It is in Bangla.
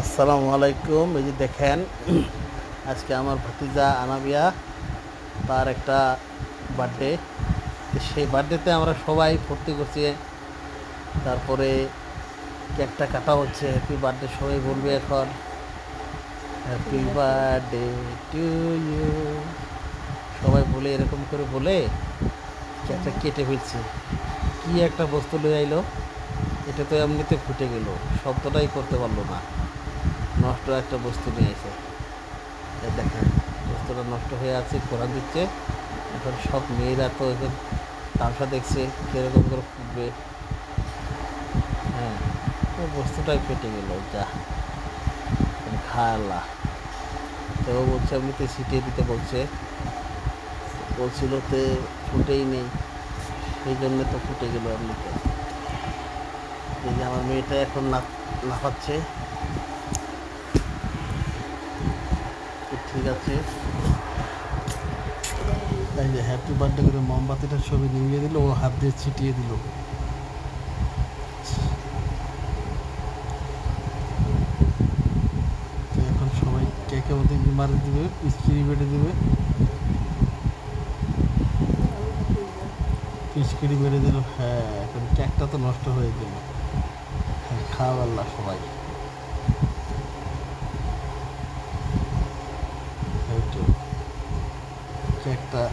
আসসালামু আলাইকুম। এই যে দেখেন, আজকে আমার ভাতিজা আনাবিয়া, তার একটা বার্থডে। সেই বার্থডেতে আমরা সবাই ফুর্তি করছি। তারপরে কেকটা কাটা হচ্ছে। হ্যাপি বার্থডে সবাই বলবে এখন, হ্যাপি বার্থডে টু ইউ। সবাই বলে, এরকম করে বলে কেকটা কেটে ফেলছি। কি একটা বস্তু লয়ে আইলো, এটা তো এমনিতে ফুটে গেল, শব্দটাই করতে পারলো না। নষ্ট একটা বস্তু নিয়ে এসে দেখেন, বস্তুটা নষ্ট হয়ে আছে, কোরআন দিচ্ছে। এখন সব মেয়েরা তো এখন তামসা দেখছে কীরকম করে ফুটবে। হ্যাঁ, ওই বস্তুটাই ফেটে গেল, যা খা আল্লাহ। তো ও বলছে এমনিতে ছিটিয়ে দিতে বলছে, বলছিল তে ফুটেই নেই, সেই জন্যে তো ফুটে গেল এমনিতে। এই যে আমার মেয়েটা এখন লাফাচ্ছে। ঠিক আছে, এই যে হ্যাপি বার্থডে করে মোমবাতিটার ছবি নিয়ে দিল, ও হাত দিয়ে ছিটিয়ে দিল। তো এখন সবাই কেকের মধ্যে মারি দিবে, পিচকিরি বেড়ে দিবে। পিচকিরি বেড়ে দিল। হ্যাঁ, এখন কেকটা তো নষ্ট হয়ে গেল। হ্যাঁ, খাওয়া আল্লাহ সবাই। এই তো কেকটা